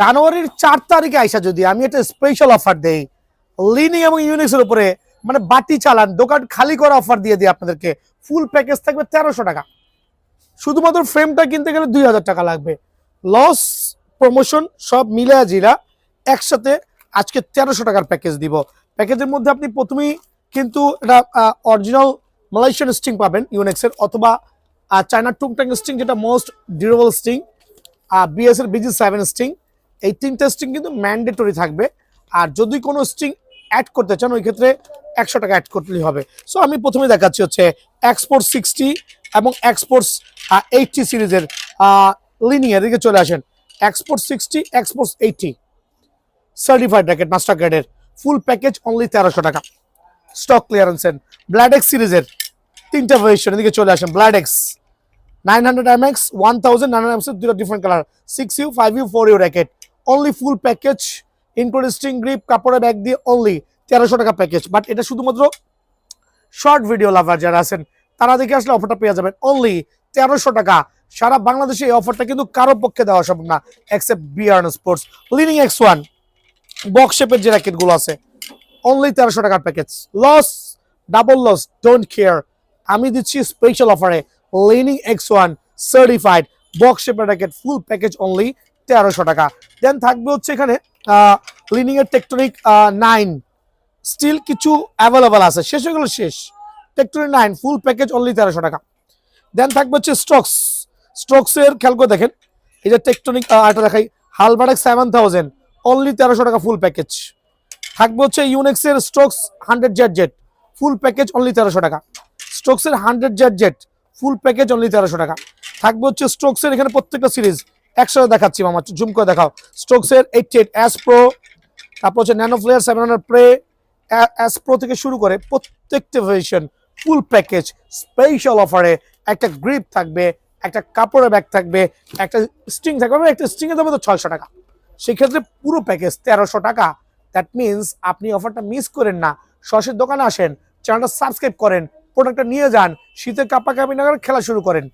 জানুয়ারির 4 তারিখে আইসা যদি আমি একটা স্পেশাল অফার দেই লিনিং এবং ইউনিক্সের উপরে, মানে বাটি চালান দোকান খালি করা অফার দিয়ে দিই আপনাদেরকে। ফুল প্যাকেজ থাকবে 1300 টাকা। শুধুমাত্র ফ্রেমটা কিনতে গেলে 2000 টাকা লাগবে। লস প্রমোশন সব মিলে জিরা একসাথে আজকে 1300 টাকার প্যাকেজ দিব। প্যাকেজের মধ্যে আপনি প্রথমেই কিন্তু এটা অরিজিনাল মালয়েশিয়ান স্টিং পাবেন ইউনিক্সের, অথবা চায়না টুংটাং স্টিং, যেটা মোস্ট ডিউরেবল স্টিং, বিএস এর BG7 স্টিং। এই 3টে স্টিং কিন্তু ম্যান্ডেটরি থাকবে। আর যদি কোনো স্টিং অ্যাড করতে চান ওই ক্ষেত্রে 100 টাকা অ্যাড করতেই হবে। সো আমি প্রথমে দেখাচ্ছি হচ্ছে এক্সপোর্ট 60 এবং এক্সপোর্টস 80 সিরিজের লিনিং এর দিকে চলে আসেন। Export 60, export 80 certified racket master গ্রেডের ফুল প্যাকেজ অনলি 1300 টাকা। স্টক ক্লিয়ারেন্স এর ব্ল্যাডেক্স সিরিজের 3টা ভার্সন এদিকে চলে আসেন। ব্ল্যাডেক্স 900 mx, 1900 mx, দুটো different colour, 6U, 5U, 4U racket only full package including string grip কাপড়ের ব্যাগ দিয়ে অনলি 1300 টাকা প্যাকেজ। বাট এটা শুধুমাত্র শর্ট ভিডিও লাভার যারা আছেন তারা দেখে আসলে অফারটা পেয়ে যাবেন অনলি 1300 টাকা। সারা বাংলাদেশে এই অফারটা কিন্তু কারো পক্ষে দেওয়া সম্ভব না except BRN sports. Lining X1 box শেপের যে র্যাকেটগুলো আছে অনলি 1300 টাকার package. Loss, double loss, don't care, আমি দিচ্ছি স্পেশাল অফারে লিনিং X1 সার্টিফাইড বক্স শেপের র্যাকেট ফুল প্যাকেজ অনলি 1300 টাকা। দেন থাকবে হচ্ছে এখানে লিনিং এর টেকটনিক 9 স্টিল কিছু অ্যাভেলেবল আছে, শেষ হয়ে গেল শেষ। টেকটনিক 9 ফুল প্যাকেজ অনলি 1300 টাকা। দেন থাকবে হচ্ছে স্ট্রোকস এর খেয়াল করে দেখেন, এই যে টেকটনিক এটা দেখাই, হালবার্ট 7000 অনলি 1300 টাকা ফুল প্যাকেজ। থাকবে হচ্ছে ইউনিক্স এর স্ট্রোকস 100 জেট ফুল প্যাকেজ অনলি 1300 টাকা। স্ট্রোকস এর 100 জেট ফুল প্যাকেজ অনলি 1300 টাকা। থাকবে হচ্ছে স্ট্রোকস এর এখানে প্রত্যেকটা সিরিজ একসাথে দেখাচ্ছি মামা, জুম করে দেখাও। স্ট্রোকস এর 88 এস প্রো, তারপর হচ্ছে nanoflare 700 play, S pro থেকে শুরু করে প্রত্যেকটা ভার্সন ফুল প্যাকেজ স্পেশাল অফারে। একটা গ্রিপ থাকবে, একটা কাপড়ের ব্যাগ থাকবে, একটা স্ট্রিং থাকবে, একটা স্ট্রিং এর দাম তো 600 টাকা। সেক্ষেত্রে পুরো প্যাকেজ 1300 টাকা। দ্যাট মিনস আপনি অফারটা মিস করেন না, সরাসরি দোকানে আসেন, চ্যানেলটা সাবস্ক্রাইব করেন, প্রোডাক্টটা নিয়ে যান, শীতের কাপাকাপি না করে খেলা শুরু করেন।